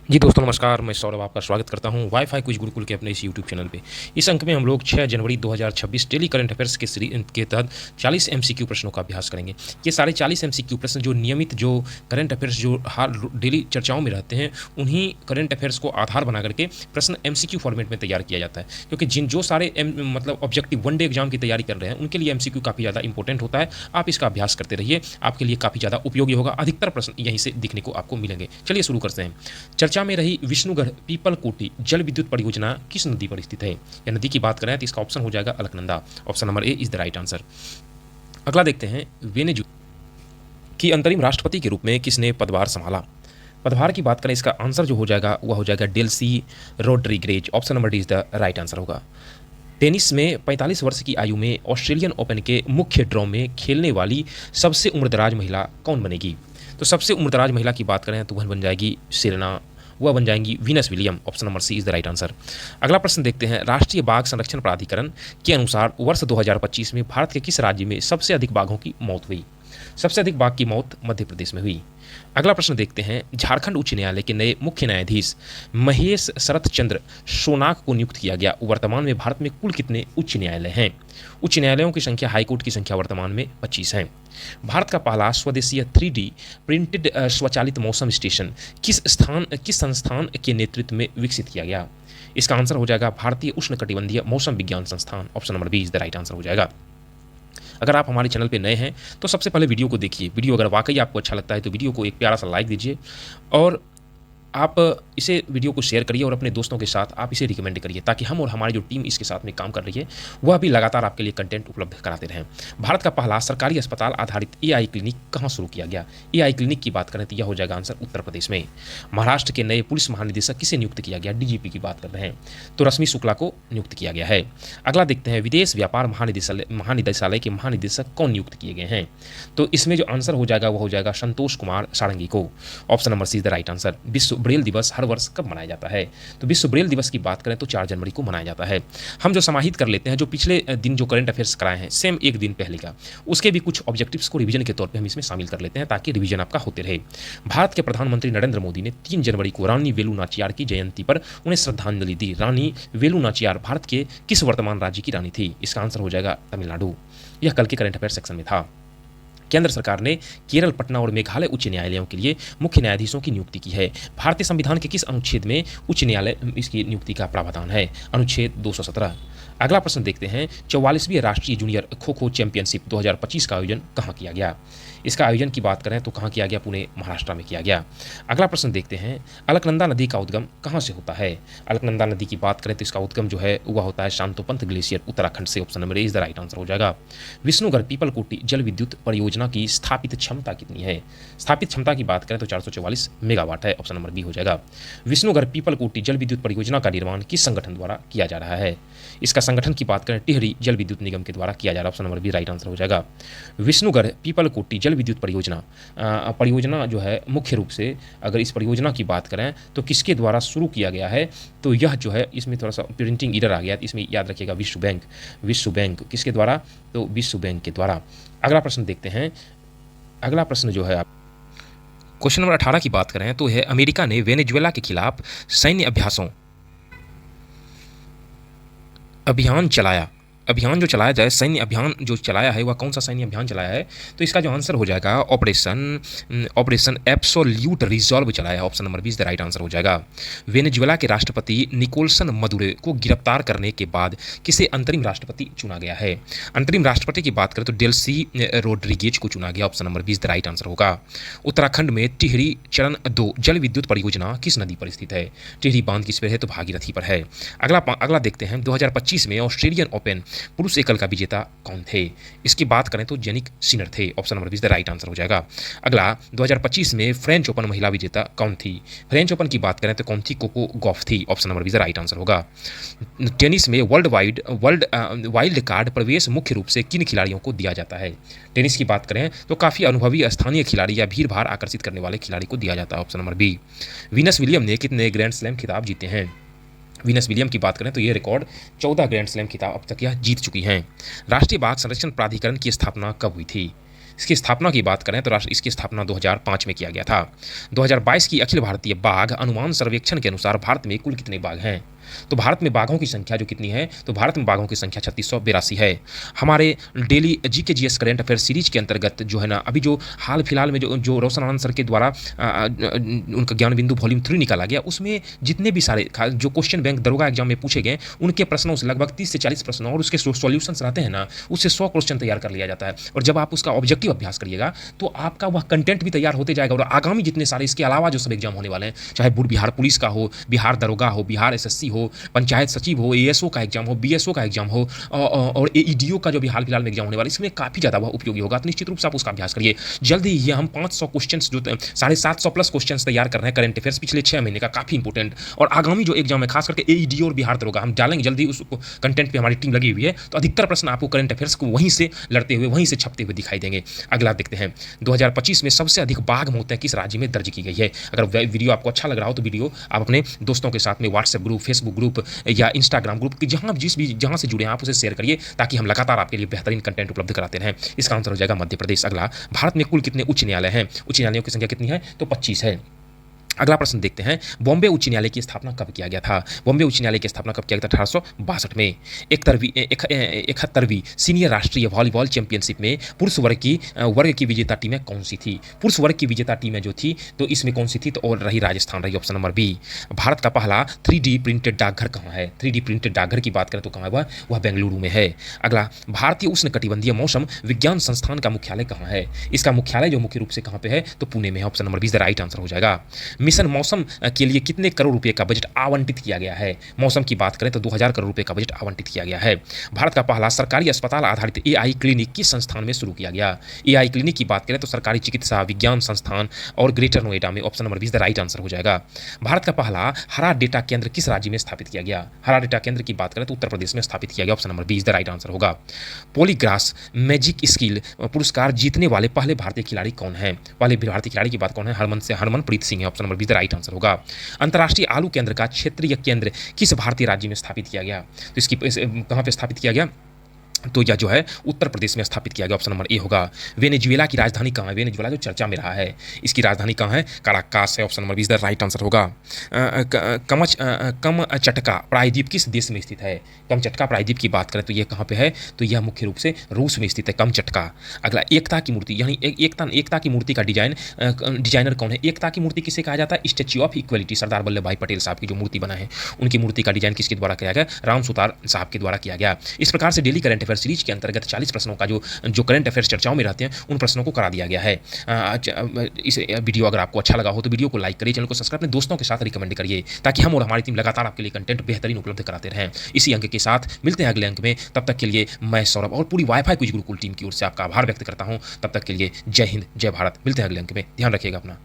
जी दोस्तों नमस्कार, मैं सौरभ आपका स्वागत करता हूं वाईफाई क्विज गुरुकुल के अपने इस यूट्यूब चैनल पे। इस अंक में हम लोग 6 जनवरी 2026 डेली करंट अफेयर्स के तहत 40 एमसीक्यू प्रश्नों का अभ्यास करेंगे। ये सारे 40 एमसीक्यू प्रश्न जो नियमित जो करंट अफेयर्स जो हाल डेली चर्चाओं में रहते हैं, उन्हीं करंट अफेयर्स को आधार बना करके प्रश्न एमसीक्यू फॉर्मेट में तैयार किया जाता है। क्योंकि जो सारे मतलब ऑब्जेक्टिव वन डे एग्जाम की तैयारी कर रहे हैं, उनके लिए एमसीक्यू काफ़ी ज़्यादा इंपॉर्टेंट होता है। आप इसका अभ्यास करते रहिए, आपके लिए काफ़ी ज़्यादा उपयोगी होगा। अधिकतर प्रश्न यहीं से दिखने को आपको मिलेंगे। चलिए शुरू करते हैं। चर्चा में रही विष्णुगढ़ पीपलकोटी जल विद्युत परियोजना किस नदी पर स्थित है? या नदी की बात करें तो इसका ऑप्शन हो जाएगा Alaknanda. Option number A is the right answer. अगला देखते हैं, वेनेजुएला की अंतरिम राष्ट्रपति के रूप में किसने पदभार संभाला? पदभार की बात करें, इसका आंसर जो हो जाएगा वह हो जाएगा Delsey Rodriguez. Option number D is the right answer होगा। टेनिस में 45 वर्ष की आयु में ऑस्ट्रेलियन ओपन के मुख्य ड्रॉ में खेलने वाली सबसे उम्रदराज महिला कौन बनेगी? तो सबसे उम्रदराज महिला की बात करें तो वह बन जाएगी सेरेना, वह बन जाएंगी Venus William. Option number C is the right answer. अगला प्रश्न देखते हैं, राष्ट्रीय बाघ संरक्षण प्राधिकरण के अनुसार वर्ष 2025 में भारत के किस राज्य में सबसे अधिक बाघों की मौत हुई? सबसे अधिक बाघ की मौत मध्य प्रदेश में हुई। अगला प्रश्न देखते हैं, झारखंड उच्च न्यायालय के नए मुख्य न्यायाधीश महेश शरत चंद्र सोनाक को नियुक्त किया गया। वर्तमान में भारत में कुल कितने उच्च न्यायालय हैं? उच्च न्यायालयों की संख्या, हाईकोर्ट की संख्या वर्तमान में 25 है। भारत का पहला स्वदेशीय 3D प्रिंटेड स्वचालित मौसम स्टेशन किस संस्थान के नेतृत्व में विकसित किया गया? इसका आंसर हो जाएगा भारतीय उष्णकटिबंधीय मौसम विज्ञान संस्थान। Option number B is the right answer हो जाएगा। अगर आप हमारे चैनल पे नए हैं तो सबसे पहले वीडियो को देखिए। वीडियो अगर वाकई आपको अच्छा लगता है तो वीडियो को एक प्यारा सा लाइक दीजिए और आप इसे वीडियो को शेयर करिए और अपने दोस्तों के साथ आप इसे रिकमेंड करिए, ताकि हम और हमारी जो टीम इसके साथ में काम कर रही है वह भी लगातार आपके लिए कंटेंट उपलब्ध कराते रहें। भारत का पहला सरकारी अस्पताल आधारित एआई क्लिनिक कहाँ शुरू किया गया? एआई क्लिनिक की बात करें तो यह हो जाएगा आंसर उत्तर प्रदेश में। महाराष्ट्र के नए पुलिस महानिदेशक किसे नियुक्त किया गया? डीजीपी की बात कर रहे हैं तो रश्मि शुक्ला को नियुक्त किया गया है। अगला देखते हैं, विदेश व्यापार महानिदेशालय के महानिदेशक कौन नियुक्त किए गए हैं? तो इसमें जो आंसर हो जाएगा वह हो जाएगा संतोष कुमार सारंगी को। Option number C is the right answer. विश्व ब्रेल दिवस हर वर्ष कब मनाया जाता है? तो विश्व ब्रेल दिवस की बात करें तो 4 जनवरी को मनाया जाता है। हम जो समाहित कर लेते हैं, जो पिछले दिन जो करंट अफेयर्स कराए हैं सेम एक दिन पहले का, उसके भी कुछ ऑब्जेक्टिव्स को रिवीजन के तौर पे हम इसमें शामिल कर लेते हैं ताकि रिवीजन आपका होते रहे। भारत के प्रधानमंत्री नरेंद्र मोदी ने 3 जनवरी को रानी वेलु नाचियार की जयंती पर उन्हें श्रद्धांजलि दी। रानी वेलु नाचियार भारत के किस वर्तमान राज्य की रानी थी? इसका आंसर हो जाएगा तमिलनाडु। यह कल के करंट अफेयर सेक्शन में था। केंद्र सरकार ने केरल, पटना और मेघालय उच्च न्यायालयों के लिए मुख्य न्यायाधीशों की नियुक्ति की है। भारतीय संविधान के किस अनुच्छेद में उच्च न्यायालय इसकी नियुक्ति का प्रावधान है? अनुच्छेद 217। अगला प्रश्न देखते हैं, 44वीं राष्ट्रीय जूनियर खो खो चैंपियनशिप 2025 का आयोजन कहाँ किया गया? इसका आयोजन की बात करें तो कहाँ किया गया? पुणे, महाराष्ट्र में किया गया। अगला प्रश्न देखते हैं, अलकनंदा नदी का उद्गम कहाँ से होता है? अलकनंदा नदी की बात करें तो इसका उद्गम जो है वह होता है शांतोपंथ ग्लेशियर, उत्तराखंड से। Option number A is the right answer हो जाएगा। विष्णुगढ़ पीपलकोटी जल विद्युत परियोजना की स्थापित क्षमता कितनी है? स्थापित क्षमता की बात करें तो 444 मेगावाट है। ऑप्शन नंबर बी हो जाएगा। विष्णुगढ़ पीपलकोटी जल विद्युत परियोजना का निर्माण किस संगठन द्वारा किया जा रहा है? इसका संगठन की बात करें टिहरी जल विद्युत निगम के द्वारा किया जा रहा है। Option number B right answer हो जाएगा। विष्णुगढ़ पीपलकोटी जल विद्युत परियोजना जो है मुख्य रूप से अगर इस परियोजना की बात करें तो किसके द्वारा शुरू किया गया है? तो यह जो है इसमें थोड़ा सा प्रिंटिंग एरर आ गया, इसमें याद रखिएगा विश्व बैंक किसके द्वारा? तो विश्व बैंक के द्वारा। अगला प्रश्न देखते हैं। अगला प्रश्न जो है, आप क्वेश्चन नंबर 18 की बात करें तो है, अमेरिका ने वेनेजुएला के खिलाफ सैन्य अभियान जो चलाया जाए, सैन्य अभियान जो चलाया है वह कौन सा सैन्य अभियान चलाया है? तो इसका जो आंसर हो जाएगा ऑपरेशन एब्सोल्यूट रिजॉल्व चलाया है। Option number 20 the right answer हो जाएगा। वेनेजुएला के राष्ट्रपति निकोलसन मदुरो को गिरफ्तार करने के बाद किसे अंतरिम राष्ट्रपति चुना गया है? अंतरिम राष्ट्रपति की बात करें तो डेल्सी रोड्रिगेज को चुना गया। Option number 20 the right answer होगा। उत्तराखंड में टिहरी चरण 2 जल विद्युत परियोजना किस नदी पर स्थित है? टिहरी बांध किस पर है? तो भागीरथी पर है। अगला देखते हैं, 2025 में ऑस्ट्रेलियन ओपन पुरुष एकल का विजेता कौन थे? इसकी बात करें तो जेनिक सिनर थे। Option number 20 the right answer हो जाएगा। अगला, 2025 में फ्रेंच ओपन महिला विजेता कौन थी? फ्रेंच ओपन की बात करें तो कौन थी? कोको गॉफ थी। Option number 20 the right answer होगा। टेनिस में वाइल्ड कार्ड प्रवेश मुख्य रूप से किन खिलाड़ियों को दिया जाता है? टेनिस की बात करें तो काफ़ी अनुभवी स्थानीय खिलाड़ी या भीड़ भाड़ आकर्षित करने वाले खिलाड़ी को दिया जाता है। Option number B. Venus William ने कितने ग्रैंड स्लैम खिताब जीते हैं? वीनस विलियम की बात करें तो ये रिकॉर्ड 14 ग्रैंड स्लैम खिताब अब तक यह जीत चुकी हैं। राष्ट्रीय बाघ संरक्षण प्राधिकरण की स्थापना कब हुई थी? इसकी स्थापना की बात करें तो राष्ट्र इसकी स्थापना 2005 में किया गया था। 2022 की अखिल भारतीय बाघ अनुमान सर्वेक्षण के अनुसार भारत में कुल कितने बाघ हैं? तो भारत में बाघों की संख्या जो कितनी है, तो भारत में बाघों की संख्या 3682 है। हमारे daily GK GS current affair series के अंतर्गत जो है ना, अभी जो हाल फिलहाल में जो रोशन आनंद सर के द्वारा उनका ज्ञान बिंदु वॉल्यूम 3 निकाला गया, उसमें जितने भी सारे जो क्वेश्चन बैंक दरोगा एग्जाम में पूछे गए उनके प्रश्नों से लगभग 30 से 40 प्रश्न और उसके सॉल्यूशंस रहते हैं ना, उससे 100 क्वेश्चन तैयार कर लिया जाता है। और जब आप उसका ऑब्जेक्टिव अभ्यास करिएगा तो आपका वह कंटेंट भी तैयार होते जाएगा। और आगामी जितने सारे इसके अलावा जो सब एग्जाम होने वाले हैं, चाहे बिहार पुलिस का हो, बिहार दरोगा हो, बिहार एसएससी हो, पंचायत सचिव हो, एएसओ का एग्जाम हो, बीएसओ का एग्जाम हो, और एईडीओ का जो भी हाल फिलहाल में एग्जाम होने वाला है, इसमें काफ़ी ज़्यादा वह उपयोगी होगा। तो निश्चित रूप से आप उसका अभ्यास करिए। जल्दी ही हम 500 क्वेश्चन जो 750 प्लस क्वेश्चन तैयार कर रहे हैं करंट अफेयर्स पिछले 6 महीने का, काफ़ी इंपॉर्टेंट। और आगामी जो एग्जाम है खास करके एईडीओ और बिहार दरोगा हम डालेंगे जल्दी, उस कंटेंट पर हमारी टीम लगी हुई है। तो अधिकतर प्रश्न आपको करंट अफेयर्स को वहीं से लड़ते हुए, वहीं से छपते हुए दिखाई देंगे। अगला देखते हैं, 2025 में सबसे अधिक बाघ मौतें किस राज्य में दर्ज की गई है? अगर वीडियो आपको अच्छा लग रहा हो तो वीडियो आप अपने दोस्तों के साथ में व्हाट्सएप ग्रुप, फेसबुक ग्रुप या इंस्टाग्राम ग्रुप की जहां से जुड़े हैं आप उसे शेयर करिए, ताकि हम लगातार आपके लिए बेहतरीन कंटेंट उपलब्ध कराते रहें। इसका आंसर हो जाएगा मध्य प्रदेश। अगला, भारत में कुल कितने उच्च न्यायालय हैं? उच्च न्यायालयों की संख्या कितनी है? तो 25 है। अगला प्रश्न देखते हैं, बॉम्बे उच्च न्यायालय की स्थापना कब किया गया था? बॉम्बे उच्च न्यायालय की स्थापना कब किया गया था? 1862 में। 71वीं सीनियर राष्ट्रीय वॉलीबॉल चैंपियनशिप में पुरुष वर्ग की विजेता टीमें कौन सी थी? पुरुष वर्ग की विजेता टीमें जो थी तो इसमें कौन सी थी? तो और रही राजस्थान, रही ऑप्शन नंबर बी। भारत का पहला 3D प्रिंटेड डाकघर कहाँ है? 3D प्रिंटेड डाकघर की बात करें तो कहाँ है वह बेंगलुरु में है। अगला, भारतीय उष्णकटिबंधीय मौसम विज्ञान संस्थान का मुख्यालय कहाँ है? इसका मुख्यालय जो मुख्य रूप से कहाँ पे है? तो पुणे में है। Option number be the right answer हो जाएगा। मिशन मौसम के लिए कितने करोड़ रुपए का बजट आवंटित किया गया है? मौसम की बात करें तो 2000 करोड़ रुपए का बजट आवंटित किया गया है। भारत का पहला सरकारी अस्पताल आधारित एआई क्लिनिक किस संस्थान में शुरू किया गया? एआई क्लिनिक की बात करें तो सरकारी चिकित्सा विज्ञान संस्थान और ग्रेटर नोएडा में। Option number be the right answer हो जाएगा। भारत का पहला हरा डेटा केंद्र किस राज्य में स्थापित किया गया? हरा डेटा केंद्र की बात करें तो उत्तर प्रदेश में स्थापित किया गया। Option number be the right answer होगा। पॉलीग्रास मैजिक स्किल पुरस्कार जीतने वाले पहले भारतीय खिलाड़ी कौन है? पहले भारतीय खिलाड़ी की बात कौन है? हरमनप्रीत सिंह है। Option number be the right answer होगा। अंतर्राष्ट्रीय आलू केंद्र का क्षेत्रीय केंद्र किस भारतीय राज्य में स्थापित किया गया? तो इसकी कहां पे स्थापित किया गया? तो यह जो है उत्तर प्रदेश में स्थापित किया गया। ऑप्शन नंबर ए होगा। वेनेजुएला की राजधानी कहाँ है? वेनेजुएला जो चर्चा में रहा है, इसकी राजधानी कहाँ है? काराकास है। Option number B is the right answer होगा। कमचटका प्रायद्वीप किस देश में स्थित है? कमचटका प्रायद्वीप की बात करें तो यह कहाँ पे है? तो यह मुख्य रूप से रूस में स्थित है, कमचटका। अगला, एकता की मूर्ति यानी एकता की मूर्ति का डिजाइनर कौन है? एकता की मूर्ति किसे कहा जाता है? Statue of equality, Sardar Vallabh भाई पटेल साहब की जो मूर्ति बना है उनकी मूर्ति का डिजाइन किसके द्वारा किया गया? राम सुतार साहब के द्वारा किया गया। इस प्रकार से डेली करंट अफेयर सीरीज के अंतर्गत 40 प्रश्नों का जो करंट अफेयर्स चर्चाओं में रहते हैं उन प्रश्नों को करा दिया गया है। इस वीडियो अगर आपको अच्छा लगा हो तो वीडियो को लाइक करिए, चैनल को सब्सक्राइब अपने दोस्तों के साथ रिकमेंड करिए, ताकि हम और हमारी टीम लगातार आपके लिए कंटेंट बेहतरीन उपलब्ध कराते रहें। इसी अंक के साथ मिलते हैं अगले अंक में। तब तक के लिए मैं सौरभ और पूरी वाईफाई क्विज गुरुकुल टीम की ओर से आपका आभार व्यक्त करता हूं। तब तक के लिए जय हिंद, जय भारत। मिलते हैं अगले अंक में। ध्यान रखिएगा अपना।